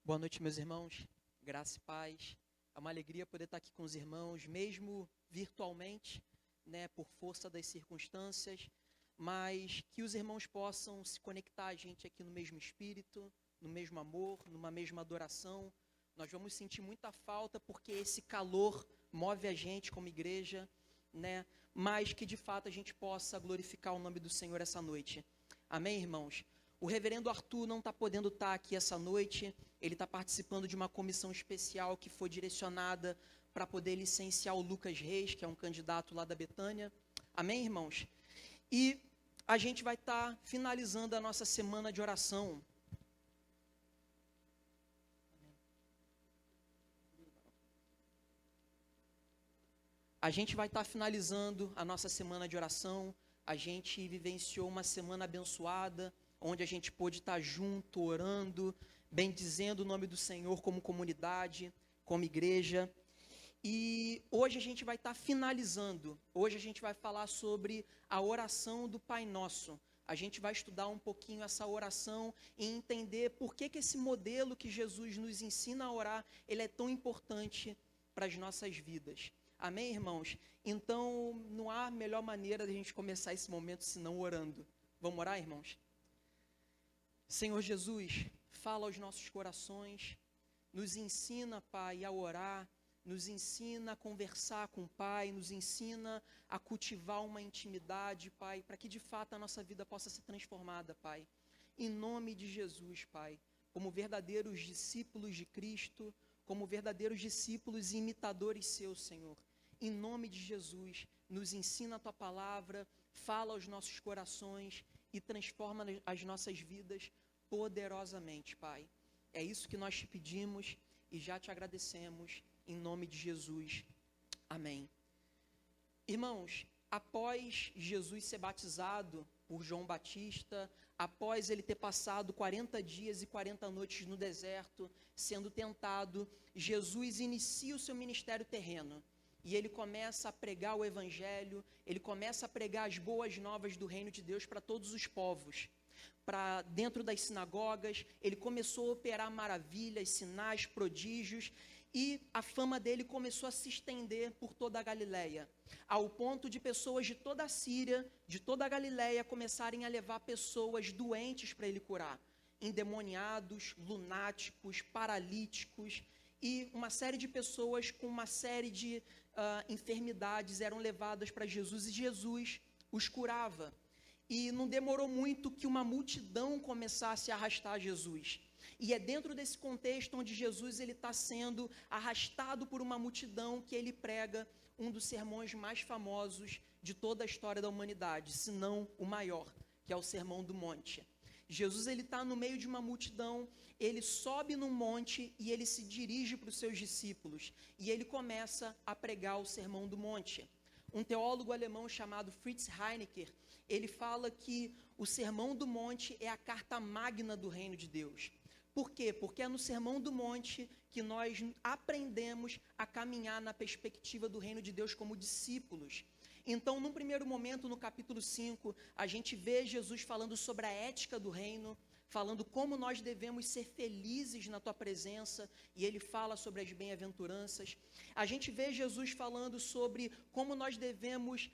Boa noite, meus irmãos. Graça e paz. É uma alegria poder estar aqui com os irmãos, mesmo virtualmente, por força das circunstâncias, mas que os irmãos possam se conectar a gente aqui no mesmo espírito, no mesmo amor, numa mesma adoração. Nós vamos sentir muita falta porque esse calor move a gente como igreja, mas que de fato a gente possa glorificar o nome do Senhor essa noite. Amém, irmãos? O reverendo Arthur não está podendo estar aqui essa noite. Ele está participando de uma comissão especial que foi direcionada para poder licenciar o Lucas Reis, que é um candidato lá da Betânia. Amém, irmãos? E a gente vai estar finalizando a nossa semana de oração. A gente vai estar finalizando a nossa semana de oração. A gente vivenciou uma semana abençoada, onde a gente pôde estar junto, orando, bendizendo o nome do Senhor como comunidade, como igreja. E hoje a gente vai estar finalizando. Hoje a gente vai falar sobre a oração do Pai Nosso. A gente vai estudar um pouquinho essa oração e entender por que esse modelo que Jesus nos ensina a orar, ele é tão importante para as nossas vidas. Amém, irmãos? Então, não há melhor maneira de a gente começar esse momento senão orando. Vamos orar, irmãos? Senhor Jesus, fala aos nossos corações, nos ensina, Pai, a orar, nos ensina a conversar com o Pai, nos ensina a cultivar uma intimidade, Pai, para que de fato a nossa vida possa ser transformada, Pai. Em nome de Jesus, Pai, como verdadeiros discípulos de Cristo, como verdadeiros discípulos e imitadores seus, Senhor. Em nome de Jesus, nos ensina a Tua palavra, fala aos nossos corações e transforma as nossas vidas poderosamente, Pai. É isso que nós te pedimos e já te agradecemos, em nome de Jesus. Amém. Irmãos, após Jesus ser batizado por João Batista, após ele ter passado 40 dias e 40 noites no deserto, sendo tentado, Jesus inicia o seu ministério terreno. E ele começa a pregar o evangelho, ele começa a pregar as boas novas do reino de Deus para todos os povos. Para dentro das sinagogas, ele começou a operar maravilhas, sinais, prodígios, e a fama dele começou a se estender por toda a Galileia, ao ponto de pessoas de toda a Síria, de toda a Galileia, começarem a levar pessoas doentes para ele curar, endemoniados, lunáticos, paralíticos, e uma série de pessoas com uma série de enfermidades eram levadas para Jesus, e Jesus os curava. E não demorou muito que uma multidão começasse a arrastar Jesus. E é dentro desse contexto onde Jesus está sendo arrastado por uma multidão que ele prega um dos sermões mais famosos de toda a história da humanidade, se não o maior, que é o Sermão do Monte. Jesus está no meio de uma multidão, ele sobe num monte e ele se dirige para os seus discípulos. E ele começa a pregar o Sermão do Monte. Um teólogo alemão chamado Fritz Heinecker, ele fala que o Sermão do Monte é a carta magna do reino de Deus. Por quê? Porque é no Sermão do Monte que nós aprendemos a caminhar na perspectiva do reino de Deus como discípulos. Então, num primeiro momento, no capítulo 5, a gente vê Jesus falando sobre a ética do reino, falando como nós devemos ser felizes na tua presença, e ele fala sobre as bem-aventuranças. A gente vê Jesus falando sobre como nós devemos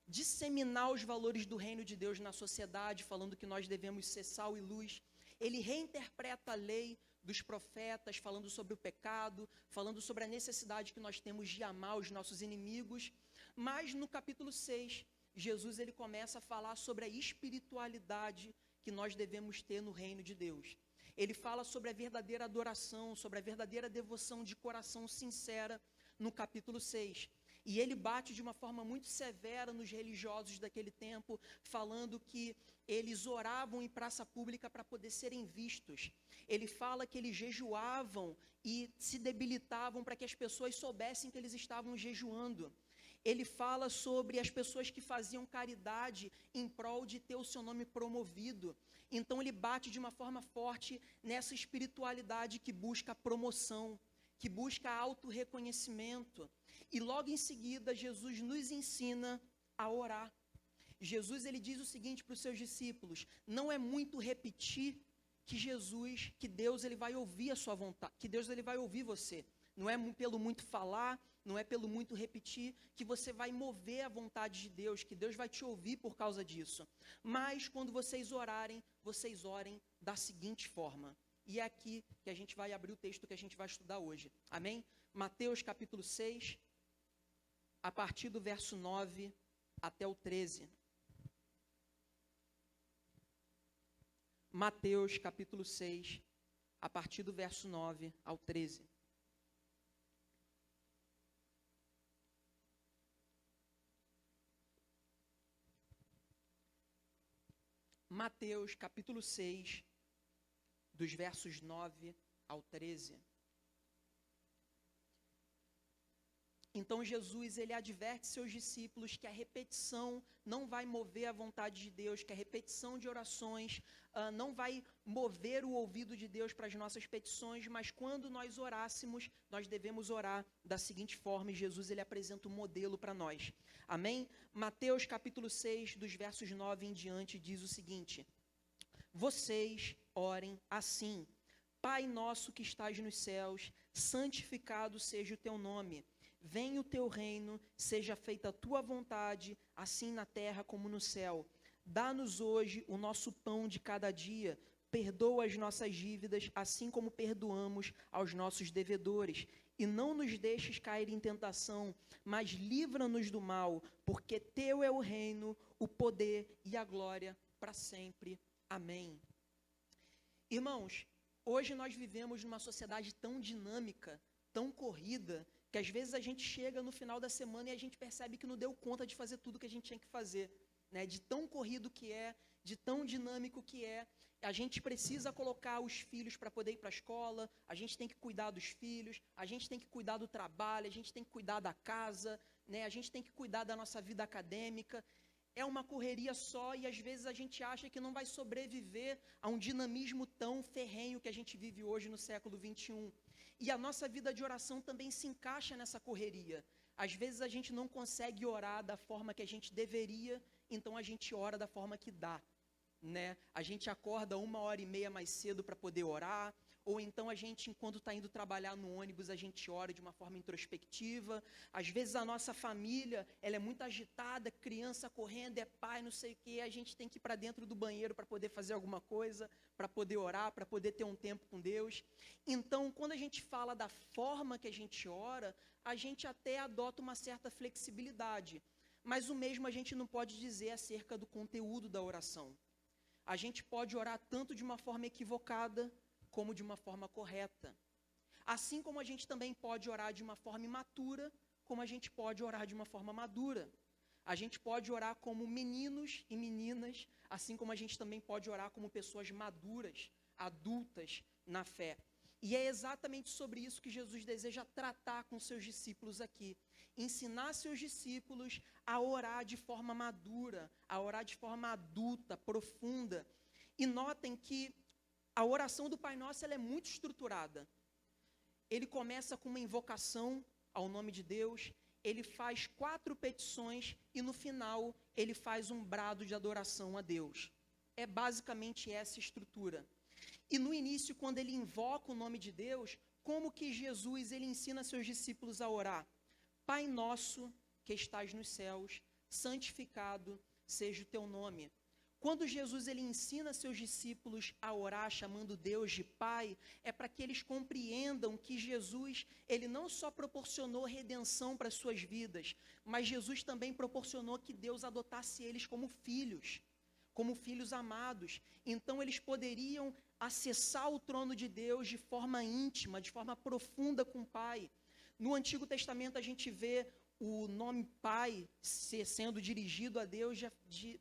disseminar os valores do reino de Deus na sociedade, falando que nós devemos ser sal e luz. Ele reinterpreta a lei dos profetas, falando sobre o pecado, falando sobre a necessidade que nós temos de amar os nossos inimigos. Mas no capítulo 6, Jesus ele começa a falar sobre a espiritualidade que nós devemos ter no reino de Deus. Ele fala sobre a verdadeira adoração, sobre a verdadeira devoção de coração sincera no capítulo 6. E ele bate de uma forma muito severa nos religiosos daquele tempo, falando que eles oravam em praça pública para poder serem vistos. Ele fala que eles jejuavam e se debilitavam para que as pessoas soubessem que eles estavam jejuando. Ele fala sobre as pessoas que faziam caridade em prol de ter o seu nome promovido. Então ele bate de uma forma forte nessa espiritualidade que busca promoção, que busca autorreconhecimento. E logo em seguida, Jesus nos ensina a orar. Jesus ele diz o seguinte para os seus discípulos: não é muito repetir que Jesus, que Deus ele vai ouvir a sua vontade, que Deus ele vai ouvir você. Não é pelo muito falar, não é pelo muito repetir, que você vai mover a vontade de Deus, que Deus vai te ouvir por causa disso. Mas quando vocês orarem, vocês orem da seguinte forma. E é aqui que a gente vai abrir o texto que a gente vai estudar hoje. Amém? Mateus capítulo 6, a partir do verso 9 até o 13. Mateus capítulo 6, a partir do verso 9 ao 13. Mateus capítulo 6, dos versos 9 ao 13. Então Jesus, ele adverte seus discípulos que a repetição não vai mover a vontade de Deus, que a repetição de orações não vai mover o ouvido de Deus para as nossas petições, mas quando nós orássemos, nós devemos orar da seguinte forma, e Jesus, ele apresenta um modelo para nós. Amém? Mateus capítulo 6, dos versos 9 em diante, diz o seguinte: vocês orem assim: Pai nosso que estás nos céus, santificado seja o teu nome. Venha o teu reino, seja feita a tua vontade, assim na terra como no céu. Dá-nos hoje o nosso pão de cada dia. Perdoa as nossas dívidas, assim como perdoamos aos nossos devedores. E não nos deixes cair em tentação, mas livra-nos do mal, porque teu é o reino, o poder e a glória para sempre. Amém. Irmãos, hoje nós vivemos numa sociedade tão dinâmica, tão corrida, que às vezes a gente chega no final da semana e a gente percebe que não deu conta de fazer tudo que a gente tinha que fazer, né? De tão corrido que é, de tão dinâmico que é. A gente precisa colocar os filhos para poder ir para a escola, a gente tem que cuidar dos filhos, a gente tem que cuidar do trabalho, a gente tem que cuidar da casa, né? A gente tem que cuidar da nossa vida acadêmica. É uma correria só e às vezes a gente acha que não vai sobreviver a um dinamismo tão ferrenho que a gente vive hoje no século 21. E a nossa vida de oração também se encaixa nessa correria. Às vezes a gente não consegue orar da forma que a gente deveria, então a gente ora da forma que dá, né? A gente acorda 1h30 mais cedo para poder orar, ou então a gente, enquanto está indo trabalhar no ônibus, a gente ora de uma forma introspectiva. Às vezes a nossa família, ela é muito agitada, criança correndo, é pai, não sei o quê, a gente tem que ir para dentro do banheiro para poder fazer alguma coisa, para poder orar, para poder ter um tempo com Deus. Então, quando a gente fala da forma que a gente ora, a gente até adota uma certa flexibilidade, mas o mesmo a gente não pode dizer acerca do conteúdo da oração. A gente pode orar tanto de uma forma equivocada, como de uma forma correta. Assim como a gente também pode orar de uma forma imatura, como a gente pode orar de uma forma madura. A gente pode orar como meninos e meninas, assim como a gente também pode orar como pessoas maduras, adultas na fé. E é exatamente sobre isso que Jesus deseja tratar com seus discípulos aqui. Ensinar seus discípulos a orar de forma madura, a orar de forma adulta, profunda. E notem que a oração do Pai Nosso ela é muito estruturada. Ele começa com uma invocação ao nome de Deus, ele faz 4 petições e no final ele faz um brado de adoração a Deus. É basicamente essa estrutura. E no início, quando ele invoca o nome de Deus, como que Jesus ele ensina seus discípulos a orar? Pai nosso que estás nos céus, santificado seja o teu nome. Quando Jesus ele ensina seus discípulos a orar chamando Deus de Pai, é para que eles compreendam que Jesus, ele não só proporcionou redenção para as suas vidas, mas Jesus também proporcionou que Deus adotasse eles como filhos amados. Então eles poderiam acessar o trono de Deus de forma íntima, de forma profunda com o Pai. No Antigo Testamento a gente vê o nome Pai sendo dirigido a Deus de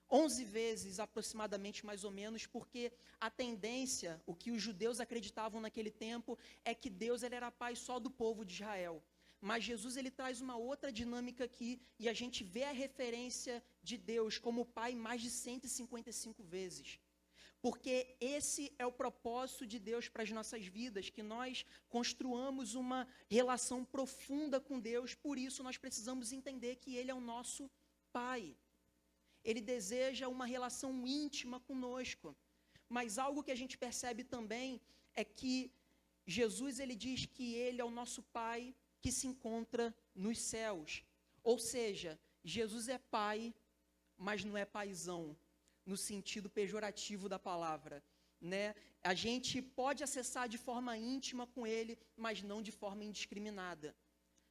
11 vezes aproximadamente, mais ou menos, porque a tendência, o que os judeus acreditavam naquele tempo, é que Deus ele era pai só do povo de Israel. Mas Jesus ele traz uma outra dinâmica aqui, e a gente vê a referência de Deus como pai mais de 155 vezes. Porque esse é o propósito de Deus para as nossas vidas, que nós construamos uma relação profunda com Deus, por isso nós precisamos entender que Ele é o nosso Pai. Ele deseja uma relação íntima conosco. Mas algo que a gente percebe também é que Jesus, ele diz que ele é o nosso Pai que se encontra nos céus. Ou seja, Jesus é Pai, mas não é paizão, no sentido pejorativo da palavra, né? A gente pode acessar de forma íntima com ele, mas não de forma indiscriminada,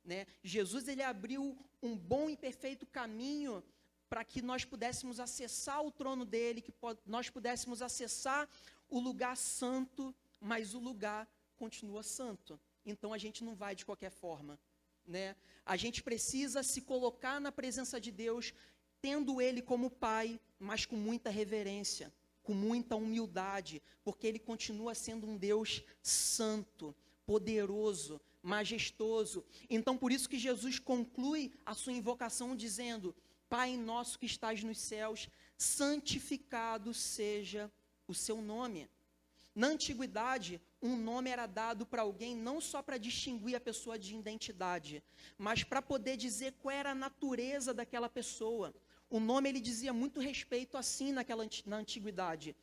né? Jesus, ele abriu um bom e perfeito caminho para que nós pudéssemos acessar o trono dele, que nós pudéssemos acessar o lugar santo, mas o lugar continua santo. Então a gente não vai de qualquer forma, né? A gente precisa se colocar na presença de Deus, tendo ele como Pai, mas com muita reverência, com muita humildade, porque ele continua sendo um Deus santo, poderoso, majestoso. Então por isso que Jesus conclui a sua invocação dizendo: Pai nosso que estás nos céus, santificado seja o seu nome. Na antiguidade, um nome era dado para alguém não só para distinguir a pessoa de identidade, mas para poder dizer qual era a natureza daquela pessoa. O nome, ele dizia muito respeito assim na antiguidade.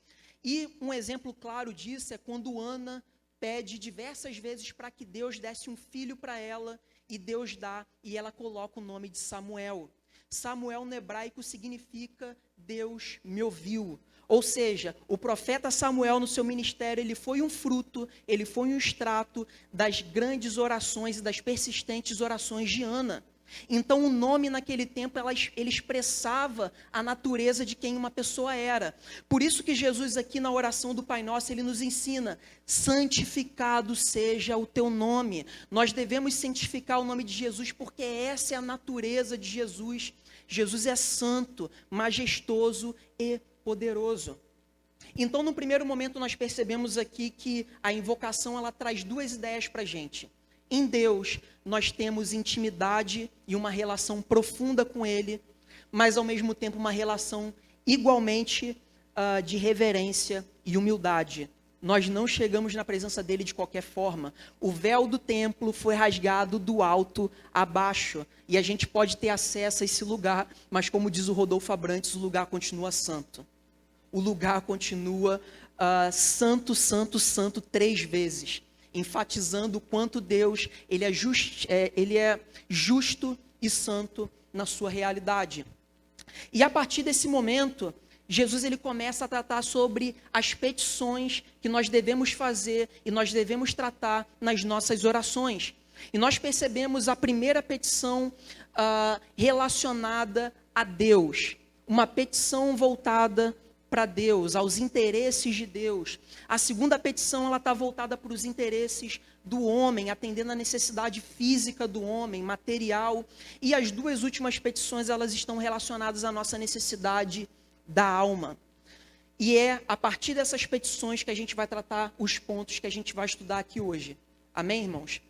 E um exemplo claro disso é quando Ana pede diversas vezes para que Deus desse um filho para ela, e Deus dá, e ela coloca o nome de Samuel. Samuel no hebraico significa Deus me ouviu. Ou seja, o profeta Samuel no seu ministério, ele foi um fruto, ele foi um extrato das grandes orações e das persistentes orações de Ana. Então o nome naquele tempo, ele expressava a natureza de quem uma pessoa era. Por isso que Jesus aqui na oração do Pai Nosso, ele nos ensina: santificado seja o teu nome. Nós devemos santificar o nome de Jesus, porque essa é a natureza de Jesus. Jesus é santo, majestoso e poderoso. Então, no primeiro momento, nós percebemos aqui que a invocação, ela traz duas ideias para a gente. Em Deus, nós temos intimidade e uma relação profunda com Ele, mas ao mesmo tempo uma relação igualmente de reverência e humildade. Nós não chegamos na presença dele de qualquer forma. O véu do templo foi rasgado do alto a baixo, e a gente pode ter acesso a esse lugar, mas como diz o Rodolfo Abrantes, o lugar continua santo. O lugar continua santo, santo, santo 3 vezes, enfatizando o quanto Deus ele é justo e santo na sua realidade. E a partir desse momento, Jesus ele começa a tratar sobre as petições que nós devemos fazer e nós devemos tratar nas nossas orações. E nós percebemos a primeira petição relacionada a Deus, uma petição voltada para Deus, aos interesses de Deus. A segunda petição, ela está voltada para os interesses do homem, atendendo a necessidade física do homem, material. E as duas últimas petições, elas estão relacionadas à nossa necessidade da alma. E é a partir dessas petições que a gente vai tratar os pontos que a gente vai estudar aqui hoje. Amém, irmãos?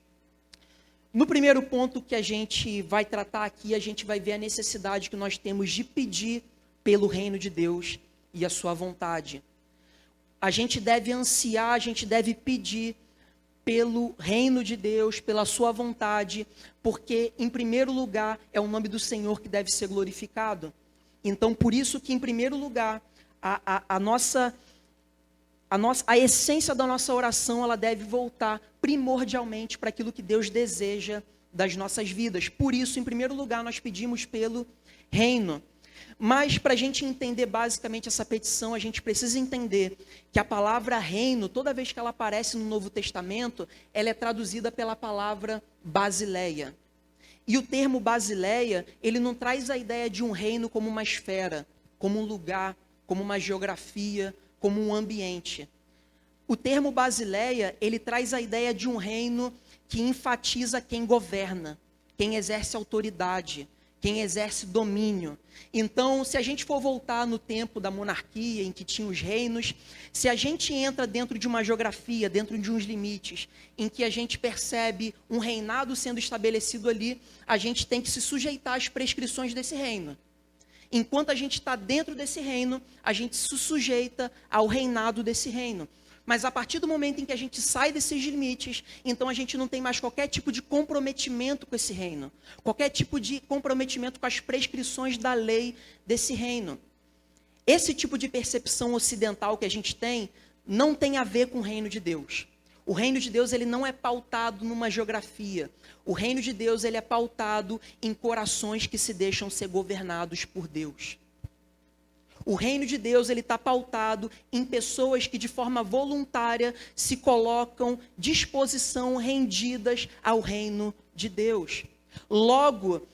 No primeiro ponto que a gente vai tratar aqui, a gente vai ver a necessidade que nós temos de pedir pelo reino de Deus e a sua vontade. A gente deve ansiar, a gente deve pedir pelo reino de Deus, pela sua vontade, porque em primeiro lugar é o nome do Senhor que deve ser glorificado. Então, por isso que em primeiro lugar, a essência da nossa oração, ela deve voltar primordialmente para aquilo que Deus deseja das nossas vidas. Por isso, em primeiro lugar, nós pedimos pelo reino. Mas para a gente entender basicamente essa petição, a gente precisa entender que a palavra reino, toda vez que ela aparece no Novo Testamento, ela é traduzida pela palavra Basileia. E o termo Basileia, ele não traz a ideia de um reino como uma esfera, como um lugar, como uma geografia, como um ambiente. O termo Basileia, ele traz a ideia de um reino que enfatiza quem governa, quem exerce autoridade, quem exerce domínio. Então, se a gente for voltar no tempo da monarquia, em que tinha os reinos, se a gente entra dentro de uma geografia, dentro de uns limites, em que a gente percebe um reinado sendo estabelecido ali, a gente tem que se sujeitar às prescrições desse reino. Enquanto a gente está dentro desse reino, a gente se sujeita ao reinado desse reino. Mas a partir do momento em que a gente sai desses limites, então a gente não tem mais qualquer tipo de comprometimento com esse reino. Qualquer tipo de comprometimento com as prescrições da lei desse reino. Esse tipo de percepção ocidental que a gente tem não tem a ver com o reino de Deus. O reino de Deus, ele não é pautado numa geografia. O reino de Deus, ele é pautado em corações que se deixam ser governados por Deus. O reino de Deus, ele está pautado em pessoas que de forma voluntária se colocam disposição, rendidas ao reino de Deus. Logo,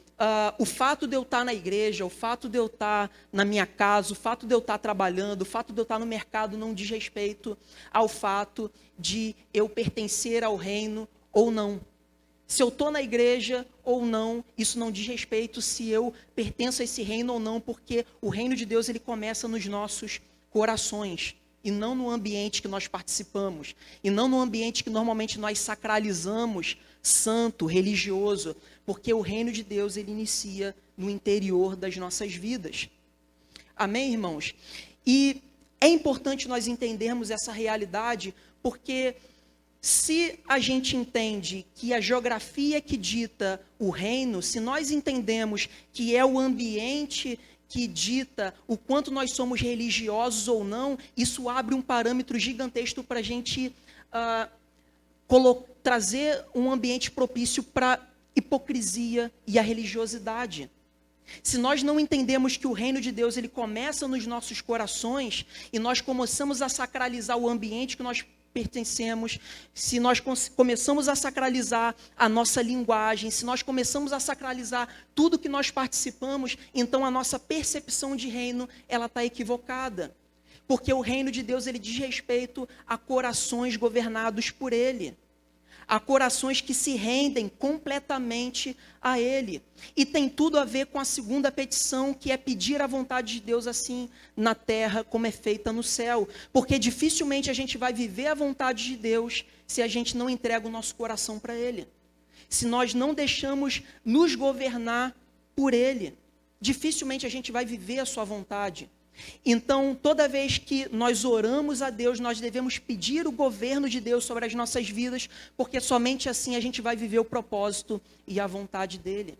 o fato de eu estar na igreja, o fato de eu estar na minha casa, o fato de eu estar trabalhando, o fato de eu estar no mercado não diz respeito ao fato de eu pertencer ao reino ou não. Se eu estou na igreja ou não, isso não diz respeito se eu pertenço a esse reino ou não, porque o reino de Deus, ele começa nos nossos corações, e não no ambiente que nós participamos, e não no ambiente que normalmente nós sacralizamos, santo, religioso, porque o reino de Deus, ele inicia no interior das nossas vidas. Amém, irmãos? E é importante nós entendermos essa realidade, porque se a gente entende que a geografia que dita o reino, se nós entendemos que é o ambiente que dita o quanto nós somos religiosos ou não, isso abre um parâmetro gigantesco para a gente trazer um ambiente propício para hipocrisia e a religiosidade. Se nós não entendemos que o reino de Deus, ele começa nos nossos corações, e nós começamos a sacralizar o ambiente que nós pertencemos, se nós começamos a sacralizar a nossa linguagem, se nós começamos a sacralizar tudo que nós participamos, então a nossa percepção de reino, ela está equivocada. Porque o reino de Deus, ele diz respeito a corações governados por ele. A corações que se rendem completamente a Ele. E tem tudo a ver com a segunda petição, que é pedir a vontade de Deus assim na terra como é feita no céu. Porque dificilmente a gente vai viver a vontade de Deus se a gente não entrega o nosso coração para Ele. Se nós não deixamos nos governar por Ele, dificilmente a gente vai viver a sua vontade. Então, toda vez que nós oramos a Deus, nós devemos pedir o governo de Deus sobre as nossas vidas, porque somente assim a gente vai viver o propósito e a vontade dEle.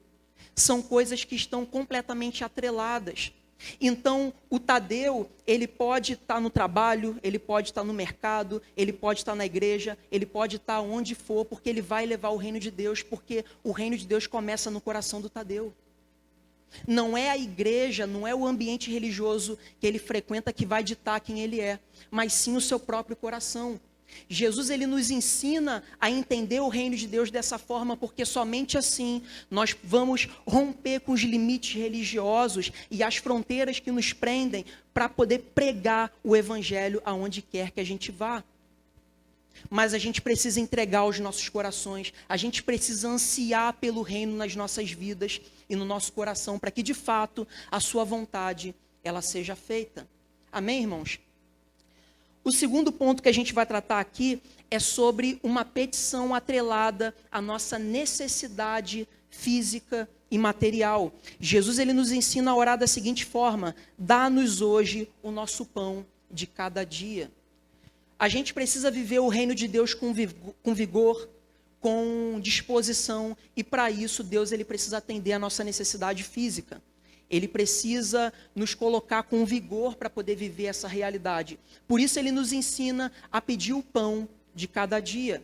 São coisas que estão completamente atreladas. Então, o Tadeu, ele pode estar no trabalho, ele pode estar no mercado, ele pode estar na igreja, ele pode estar onde for, porque ele vai levar o reino de Deus, porque o reino de Deus começa no coração do Tadeu. Não é a igreja, não é o ambiente religioso que ele frequenta que vai ditar quem ele é, mas sim o seu próprio coração. Jesus, ele nos ensina a entender o reino de Deus dessa forma, porque somente assim nós vamos romper com os limites religiosos e as fronteiras que nos prendem para poder pregar o evangelho aonde quer que a gente vá. Mas a gente precisa entregar os nossos corações, a gente precisa ansiar pelo reino nas nossas vidas e no nosso coração, para que de fato a sua vontade, ela seja feita. Amém, irmãos? O segundo ponto que a gente vai tratar aqui é sobre uma petição atrelada à nossa necessidade física e material. Jesus, ele nos ensina a orar da seguinte forma: dá-nos hoje o nosso pão de cada dia. A gente precisa viver o reino de Deus com vigor, com disposição, e para isso Deus, ele precisa atender a nossa necessidade física. Ele precisa nos colocar com vigor para poder viver essa realidade. Por isso ele nos ensina a pedir o pão de cada dia.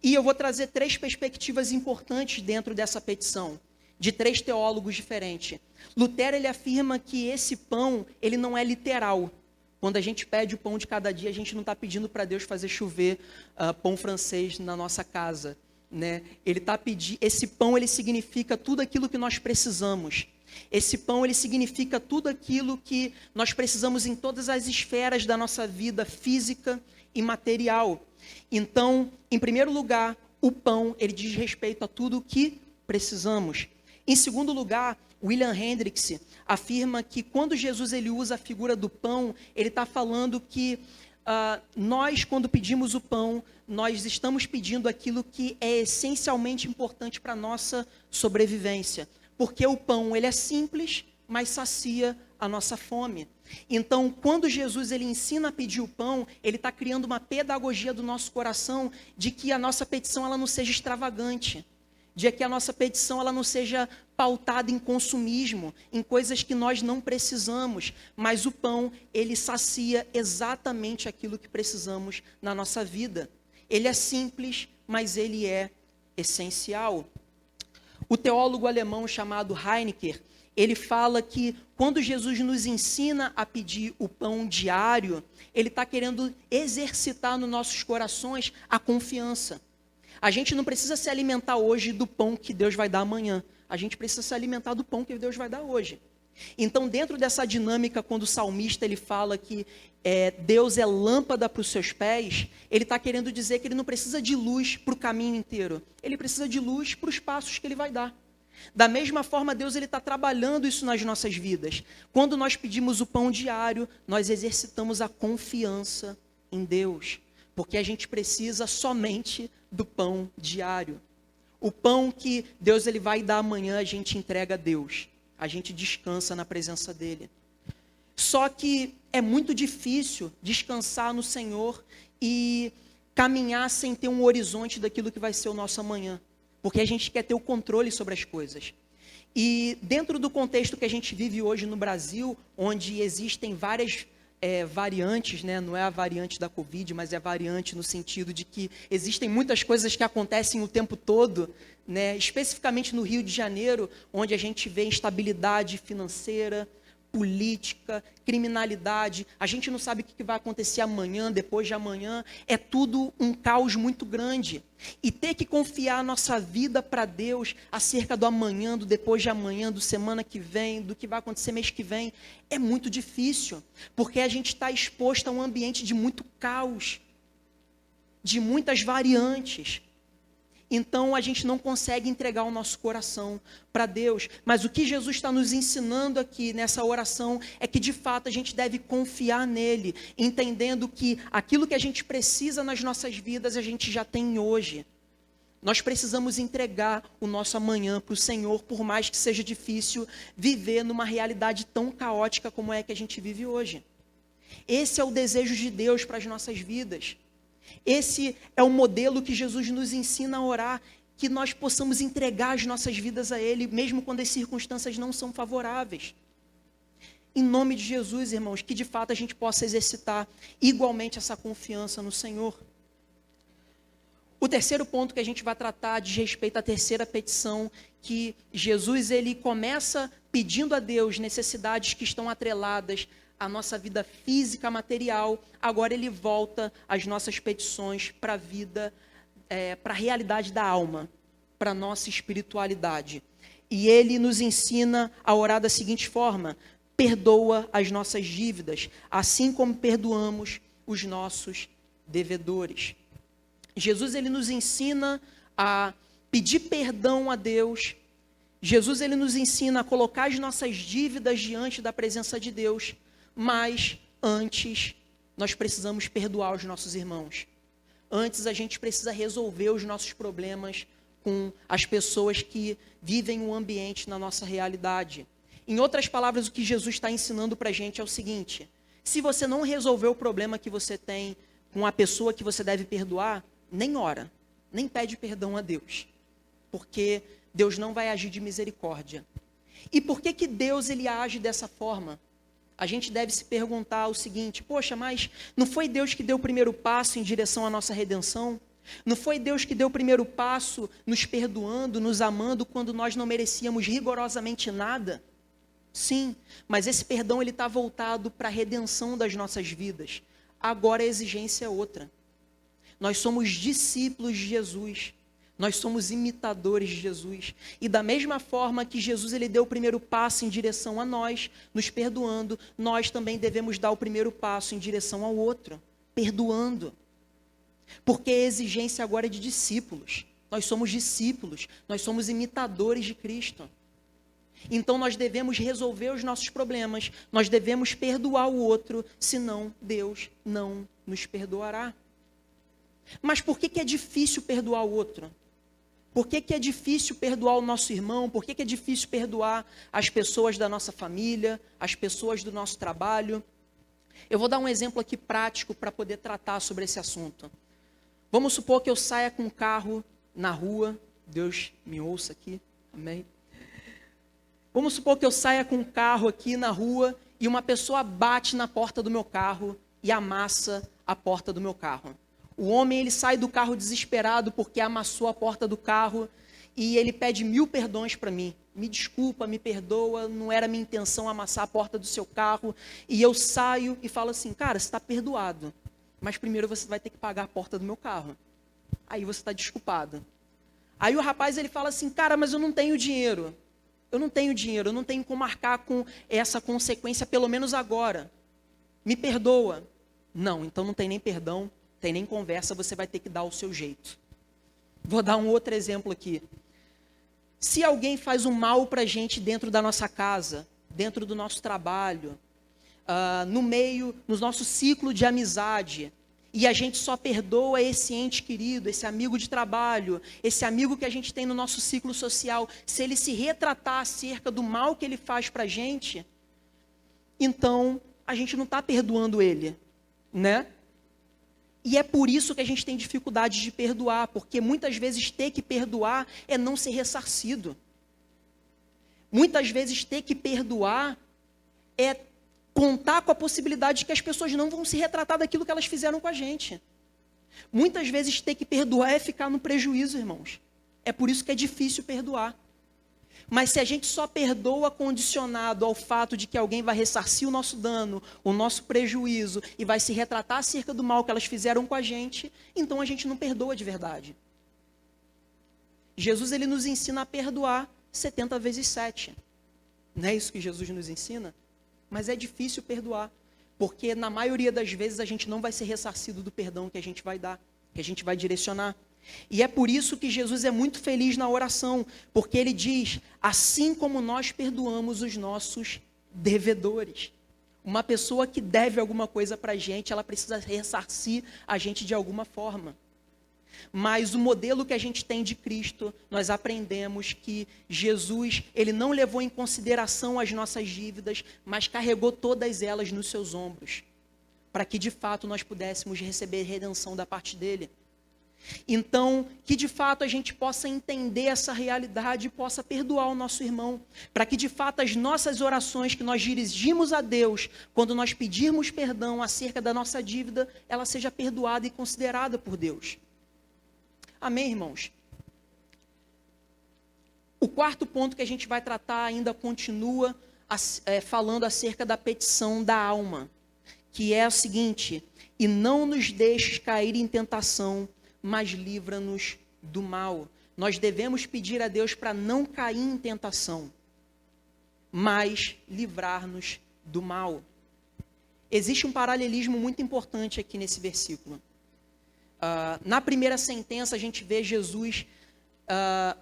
E eu vou trazer 3 perspectivas importantes dentro dessa petição, de 3 teólogos diferentes. Lutero, ele afirma que esse pão, ele não é literal. Quando a gente pede o pão de cada dia, a gente não está pedindo para Deus fazer chover pão francês na nossa casa, né? Ele está pedindo, esse pão, ele significa tudo aquilo que nós precisamos. Esse pão, ele significa tudo aquilo que nós precisamos em todas as esferas da nossa vida física e material. Então, em primeiro lugar, o pão, ele diz respeito a tudo o que precisamos. Em segundo lugar, William Hendricks afirma que quando Jesus, ele usa a figura do pão, ele está falando que nós, quando pedimos o pão, nós estamos pedindo aquilo que é essencialmente importante para a nossa sobrevivência. Porque o pão, ele é simples, mas sacia a nossa fome. Então, quando Jesus, ele ensina a pedir o pão, ele está criando uma pedagogia do nosso coração de que a nossa petição, ela não seja extravagante, de que a nossa petição ela não seja pautada em consumismo, em coisas que nós não precisamos, mas o pão, ele sacia exatamente aquilo que precisamos na nossa vida. Ele é simples, mas ele é essencial. O teólogo alemão chamado Heinecker, ele fala que quando Jesus nos ensina a pedir o pão diário, ele está querendo exercitar nos nossos corações a confiança. A gente não precisa se alimentar hoje do pão que Deus vai dar amanhã. A gente precisa se alimentar do pão que Deus vai dar hoje. Então, dentro dessa dinâmica, quando o salmista ele fala que Deus é lâmpada para os seus pés, ele está querendo dizer que ele não precisa de luz para o caminho inteiro. Ele precisa de luz para os passos que ele vai dar. Da mesma forma, Deus está trabalhando isso nas nossas vidas. Quando nós pedimos o pão diário, nós exercitamos a confiança em Deus. Porque a gente precisa somente do pão diário. O pão que Deus ele vai dar amanhã, a gente entrega a Deus. A gente descansa na presença dele. Só que é muito difícil descansar no Senhor e caminhar sem ter um horizonte daquilo que vai ser o nosso amanhã. Porque a gente quer ter o controle sobre as coisas. E dentro do contexto que a gente vive hoje no Brasil, onde existem várias variantes, né? Não é a variante da Covid, mas é a variante no sentido de que existem muitas coisas que acontecem o tempo todo, né? Especificamente no Rio de Janeiro, onde a gente vê instabilidade financeira, política, criminalidade, a gente não sabe o que vai acontecer amanhã, depois de amanhã, é tudo um caos muito grande. E ter que confiar a nossa vida para Deus acerca do amanhã, do depois de amanhã, do semana que vem, do que vai acontecer mês que vem, é muito difícil, porque a gente está exposto a um ambiente de muito caos, de muitas variantes. Então, a gente não consegue entregar o nosso coração para Deus. Mas o que Jesus está nos ensinando aqui nessa oração é que, de fato, a gente deve confiar nele, entendendo que aquilo que a gente precisa nas nossas vidas, a gente já tem hoje. Nós precisamos entregar o nosso amanhã para o Senhor, por mais que seja difícil viver numa realidade tão caótica como é que a gente vive hoje. Esse é o desejo de Deus para as nossas vidas. Esse é o modelo que Jesus nos ensina a orar, que nós possamos entregar as nossas vidas a Ele, mesmo quando as circunstâncias não são favoráveis. Em nome de Jesus, irmãos, que de fato a gente possa exercitar igualmente essa confiança no Senhor. O terceiro ponto que a gente vai tratar diz respeito à terceira petição, que Jesus ele começa pedindo a Deus necessidades que estão atreladas a nossa vida física, material, agora ele volta as nossas petições para a vida, para a realidade da alma, para a nossa espiritualidade. E ele nos ensina a orar da seguinte forma: perdoa as nossas dívidas, assim como perdoamos os nossos devedores. Jesus ele nos ensina a pedir perdão a Deus. Jesus ele nos ensina a colocar as nossas dívidas diante da presença de Deus. Mas antes, nós precisamos perdoar os nossos irmãos. Antes, a gente precisa resolver os nossos problemas com as pessoas que vivem o ambiente na nossa realidade. Em outras palavras, o que Jesus está ensinando para a gente é o seguinte: se você não resolver o problema que você tem com a pessoa que você deve perdoar, nem ora, nem pede perdão a Deus. Porque Deus não vai agir de misericórdia. E por que Deus ele age dessa forma? A gente deve se perguntar o seguinte: poxa, mas não foi Deus que deu o primeiro passo em direção à nossa redenção? Não foi Deus que deu o primeiro passo nos perdoando, nos amando, quando nós não merecíamos rigorosamente nada? Sim, mas esse perdão ele está voltado para a redenção das nossas vidas. Agora a exigência é outra. Nós somos discípulos de Jesus. Nós somos imitadores de Jesus. E da mesma forma que Jesus ele deu o primeiro passo em direção a nós, nos perdoando, nós também devemos dar o primeiro passo em direção ao outro, perdoando. Porque a exigência agora é de discípulos. Nós somos discípulos, nós somos imitadores de Cristo. Então nós devemos resolver os nossos problemas, nós devemos perdoar o outro, senão Deus não nos perdoará. Mas por que é difícil perdoar o outro? Por que é difícil perdoar o nosso irmão? Por que é difícil perdoar as pessoas da nossa família, as pessoas do nosso trabalho? Eu vou dar um exemplo aqui prático para poder tratar sobre esse assunto. Vamos supor que eu saia com um carro na rua Deus me ouça aqui, amém? Vamos supor que eu saia com um carro aqui na rua e uma pessoa bate na porta do meu carro e amassa a porta do meu carro. O homem, ele sai do carro desesperado porque amassou a porta do carro e ele pede 1000 perdões para mim. Me desculpa, me perdoa, não era minha intenção amassar a porta do seu carro. E eu saio e falo assim, cara, você está perdoado, mas primeiro você vai ter que pagar a porta do meu carro. Aí você está desculpado. Aí o rapaz, ele fala assim, cara, mas eu não tenho dinheiro. Eu não tenho como arcar com essa consequência, pelo menos agora. Me perdoa. Não, então não tem nem perdão, tem nem conversa, você vai ter que dar o seu jeito. Vou dar um outro exemplo aqui. Se alguém faz um mal para a gente dentro da nossa casa, dentro do nosso trabalho, no nosso ciclo de amizade, e a gente só perdoa esse ente querido, esse amigo de trabalho, esse amigo que a gente tem no nosso ciclo social, se ele se retratar acerca do mal que ele faz para a gente, então a gente não está perdoando ele, né? E é por isso que a gente tem dificuldade de perdoar, porque muitas vezes ter que perdoar é não ser ressarcido. Muitas vezes ter que perdoar é contar com a possibilidade de que as pessoas não vão se retratar daquilo que elas fizeram com a gente. Muitas vezes ter que perdoar é ficar no prejuízo, irmãos. É por isso que é difícil perdoar. Mas se a gente só perdoa condicionado ao fato de que alguém vai ressarcir o nosso dano, o nosso prejuízo, e vai se retratar acerca do mal que elas fizeram com a gente, então a gente não perdoa de verdade. Jesus, ele nos ensina a perdoar 70 vezes 7. Não é isso que Jesus nos ensina? Mas é difícil perdoar, porque na maioria das vezes a gente não vai ser ressarcido do perdão que a gente vai dar, que a gente vai direcionar. E é por isso que Jesus é muito feliz na oração, porque ele diz, assim como nós perdoamos os nossos devedores. Uma pessoa que deve alguma coisa para a gente, ela precisa ressarcir a gente de alguma forma. Mas o modelo que a gente tem de Cristo, nós aprendemos que Jesus, ele não levou em consideração as nossas dívidas, mas carregou todas elas nos seus ombros, para que de fato nós pudéssemos receber redenção da parte dele. Então, que de fato a gente possa entender essa realidade e possa perdoar o nosso irmão, para que de fato as nossas orações que nós dirigimos a Deus, quando nós pedirmos perdão acerca da nossa dívida, ela seja perdoada e considerada por Deus. Amém, irmãos? O quarto ponto que a gente vai tratar ainda continua falando acerca da petição da alma, que é o seguinte, e não nos deixes cair em tentação, mas livra-nos do mal. Nós devemos pedir a Deus para não cair em tentação, mas livrar-nos do mal. Existe um paralelismo muito importante aqui nesse versículo. Na primeira sentença a gente vê Jesus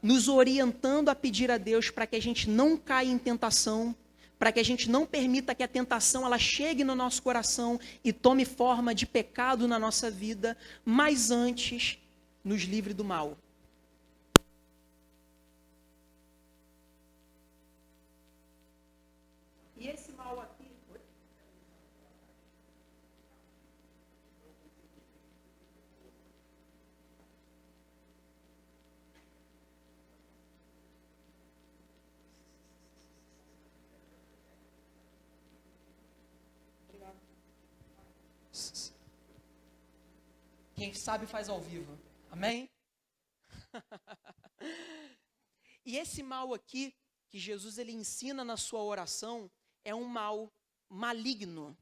nos orientando a pedir a Deus para que a gente não caia em tentação, para que a gente não permita que a tentação ela chegue no nosso coração e tome forma de pecado na nossa vida, mas antes nos livre do mal. E esse mal aqui... Quem sabe faz ao vivo. Amém? E esse mal aqui, que Jesus ele ensina na sua oração, é um mal maligno.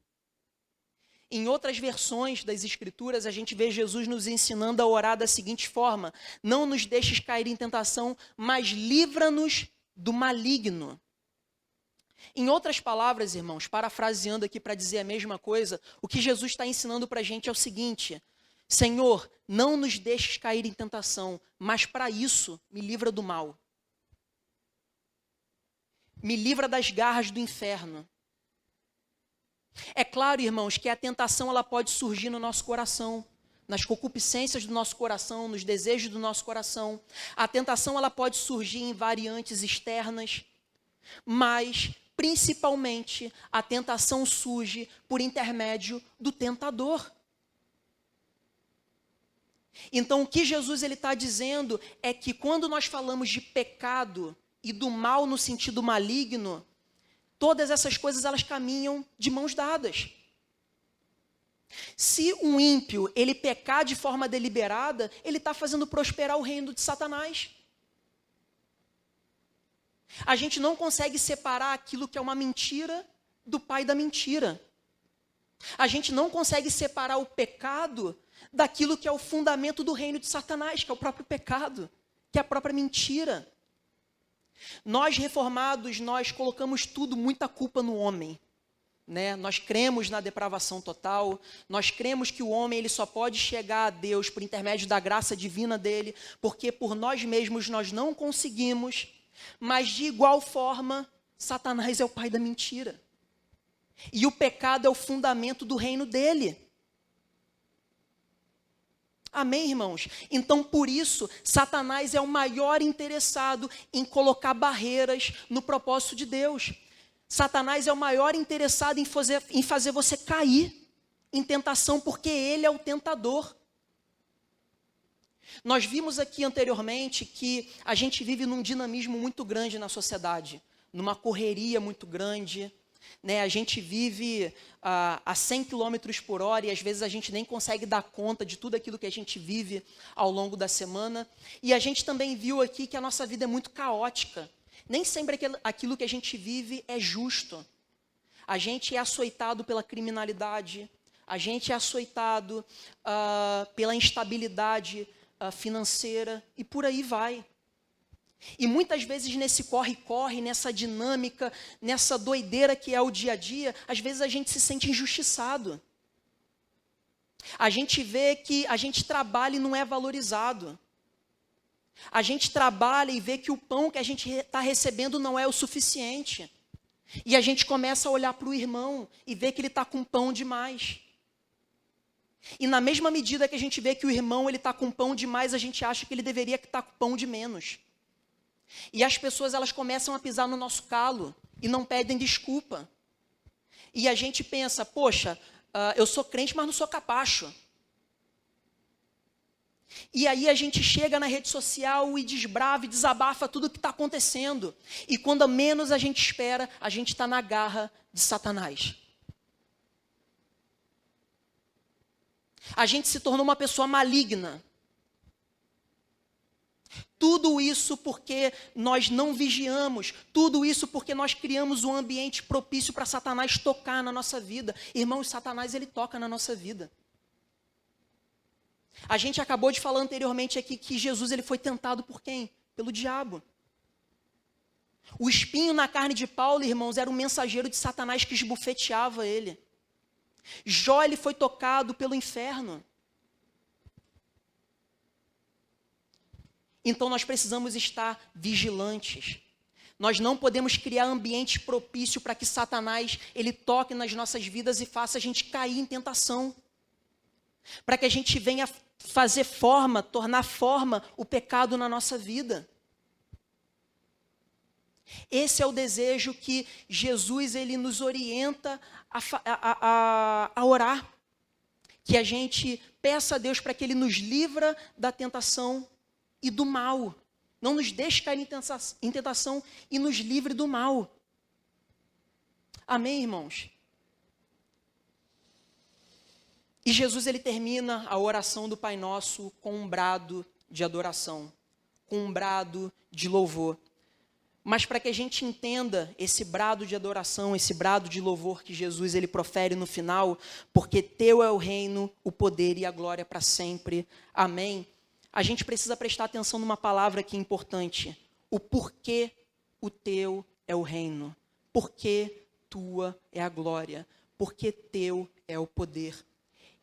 Em outras versões das Escrituras, a gente vê Jesus nos ensinando a orar da seguinte forma, não nos deixes cair em tentação, mas livra-nos do maligno. Em outras palavras, irmãos, parafraseando aqui para dizer a mesma coisa, o que Jesus está ensinando para a gente é o seguinte, Senhor, não nos deixes cair em tentação, mas para isso, me livra do mal. Me livra das garras do inferno. É claro, irmãos, que a tentação ela pode surgir no nosso coração, nas concupiscências do nosso coração, nos desejos do nosso coração. A tentação ela pode surgir em variantes externas, mas principalmente a tentação surge por intermédio do tentador. Então, o que Jesus está dizendo é que quando nós falamos de pecado e do mal no sentido maligno, todas essas coisas elas caminham de mãos dadas. Se um ímpio ele pecar de forma deliberada, ele está fazendo prosperar o reino de Satanás. A gente não consegue separar aquilo que é uma mentira do pai da mentira. A gente não consegue separar o pecado daquilo que é o fundamento do reino de Satanás, que é o próprio pecado, que é a própria mentira. Nós reformados, nós colocamos muita culpa no homem, né? Nós cremos na depravação total, nós cremos que o homem ele só pode chegar a Deus por intermédio da graça divina dele, porque por nós mesmos nós não conseguimos, mas de igual forma, Satanás é o pai da mentira. E o pecado é o fundamento do reino dele. Amém, irmãos? Então, por isso, Satanás é o maior interessado em colocar barreiras no propósito de Deus. Satanás é o maior interessado em fazer você cair em tentação, porque ele é o tentador. Nós vimos aqui anteriormente que a gente vive num dinamismo muito grande na sociedade, numa correria muito grande, né? A gente vive a 100 km por hora e às vezes a gente nem consegue dar conta de tudo aquilo que a gente vive ao longo da semana. E a gente também viu aqui que a nossa vida é muito caótica. Nem sempre aquilo que a gente vive é justo. A gente é açoitado pela criminalidade, a gente é açoitado pela instabilidade financeira e por aí vai. E muitas vezes nesse corre-corre, nessa dinâmica, nessa doideira que é o dia a dia, às vezes a gente se sente injustiçado. A gente vê que a gente trabalha e não é valorizado. A gente trabalha e vê que o pão que a gente está recebendo não é o suficiente. E a gente começa a olhar para o irmão e ver que ele está com pão demais. E na mesma medida que a gente vê que o irmão está com pão demais, a gente acha que ele deveria estar com pão de menos. E as pessoas elas começam a pisar no nosso calo e não pedem desculpa. E a gente pensa, poxa, eu sou crente, mas não sou capacho. E aí a gente chega na rede social e desbrava e desabafa tudo o que está acontecendo. E quando menos a gente espera, a gente está na garra de Satanás. A gente se tornou uma pessoa maligna. Tudo isso porque nós não vigiamos, tudo isso porque nós criamos um ambiente propício para Satanás tocar na nossa vida. Irmãos, Satanás ele toca na nossa vida. A gente acabou de falar anteriormente aqui que Jesus ele foi tentado por quem? Pelo diabo. O espinho na carne de Paulo, irmãos, era um mensageiro de Satanás que esbofeteava ele. Jó ele foi tocado pelo inferno. Então nós precisamos estar vigilantes. Nós não podemos criar ambiente propício para que Satanás ele toque nas nossas vidas e faça a gente cair em tentação. Para que a gente venha fazer forma, tornar forma o pecado na nossa vida. Esse é o desejo que Jesus ele nos orienta a orar. Que a gente peça a Deus para que Ele nos livra da tentação e do mal. Não nos deixe cair em tentação e nos livre do mal. Amém, irmãos? E Jesus ele termina a oração do Pai Nosso com um brado de adoração, com um brado de louvor. Mas para que a gente entenda esse brado de adoração, esse brado de louvor que Jesus ele profere no final, porque teu é o reino, o poder e a glória para sempre. Amém? A gente precisa prestar atenção numa palavra aqui importante. O porquê o teu é o reino. Porquê tua é a glória. Porque teu é o poder.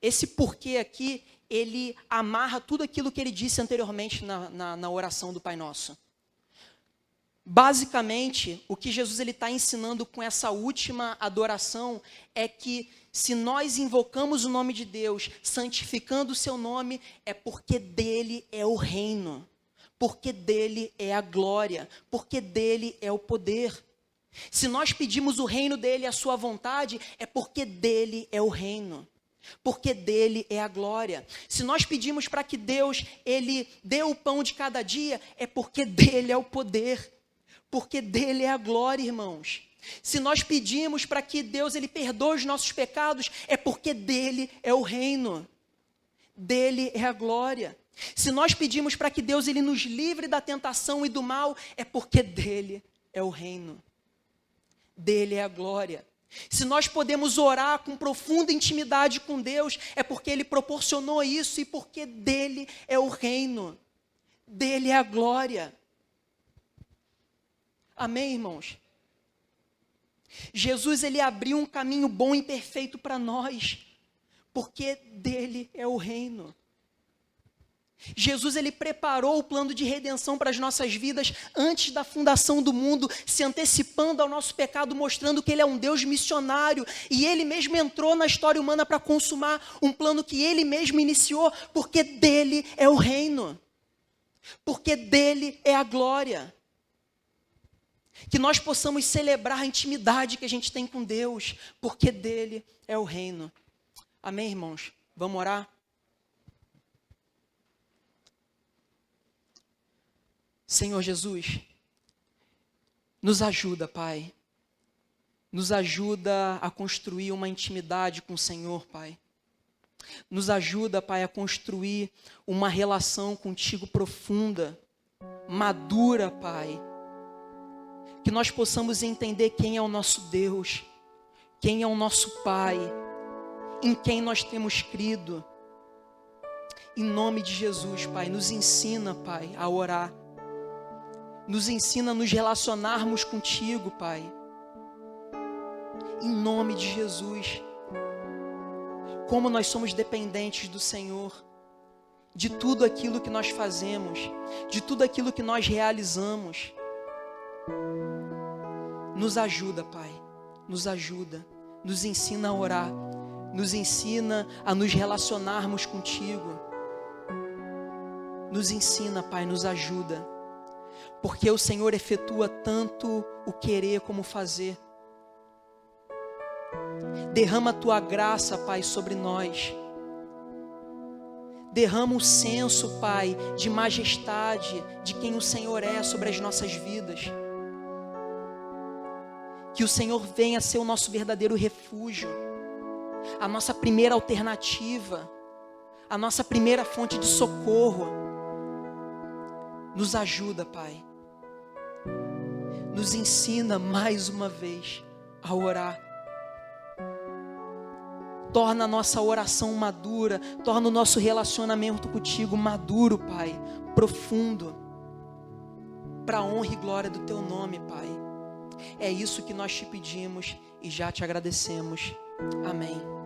Esse porquê aqui, ele amarra tudo aquilo que ele disse anteriormente na oração do Pai Nosso. Basicamente, o que Jesus está ensinando com essa última adoração é que se nós invocamos o nome de Deus, santificando o seu nome, é porque dele é o reino, porque dele é a glória, porque dele é o poder. Se nós pedimos o reino dele, a sua vontade, é porque dele é o reino. porque dele é a glória. Se nós pedimos para que Deus, ele dê o pão de cada dia, é porque dele é o poder, porque dele é a glória, irmãos. Se nós pedimos para que Deus, ele perdoe os nossos pecados, é porque dele é o reino, dele é a glória. Se nós pedimos para que Deus, ele nos livre da tentação e do mal, é porque dele é o reino, dele é a glória. Se nós podemos orar com profunda intimidade com Deus, é porque ele proporcionou isso e porque dele é o reino, dele é a glória. Amém, irmãos? Jesus, ele abriu um caminho bom e perfeito para nós, porque dele é o reino. Jesus, ele preparou o plano de redenção para as nossas vidas antes da fundação do mundo, se antecipando ao nosso pecado, mostrando que ele é um Deus missionário, e ele mesmo entrou na história humana para consumar um plano que ele mesmo iniciou, porque dele é o reino, porque dele é a glória. Que nós possamos celebrar a intimidade que a gente tem com Deus, porque dele é o reino. Amém, irmãos? Vamos orar? Senhor Jesus, nos ajuda, Pai. Nos ajuda a construir uma intimidade com o Senhor, Pai. Nos ajuda, Pai, a construir uma relação contigo profunda, madura, Pai. Que nós possamos entender quem é o nosso Deus, quem é o nosso Pai, em quem nós temos crido. Em nome de Jesus, Pai, nos ensina, Pai, a orar. Nos ensina a nos relacionarmos contigo, Pai. Em nome de Jesus. Como nós somos dependentes do Senhor, de tudo aquilo que nós fazemos, de tudo aquilo que nós realizamos. Nos ajuda, Pai. Nos ajuda. Nos ensina a orar. Nos ensina a nos relacionarmos contigo. Nos ensina, Pai, nos ajuda. Porque o Senhor efetua tanto o querer como o fazer. Derrama a tua graça, Pai, sobre nós. Derrama o senso, Pai, de majestade de quem o Senhor é sobre as nossas vidas. Que o Senhor venha ser o nosso verdadeiro refúgio, a nossa primeira alternativa, a nossa primeira fonte de socorro. Nos ajuda, Pai. Nos ensina mais uma vez a orar. Torna a nossa oração madura, torna o nosso relacionamento contigo maduro, Pai, profundo, para a honra e glória do teu nome, Pai. É isso que nós te pedimos e já te agradecemos. Amém.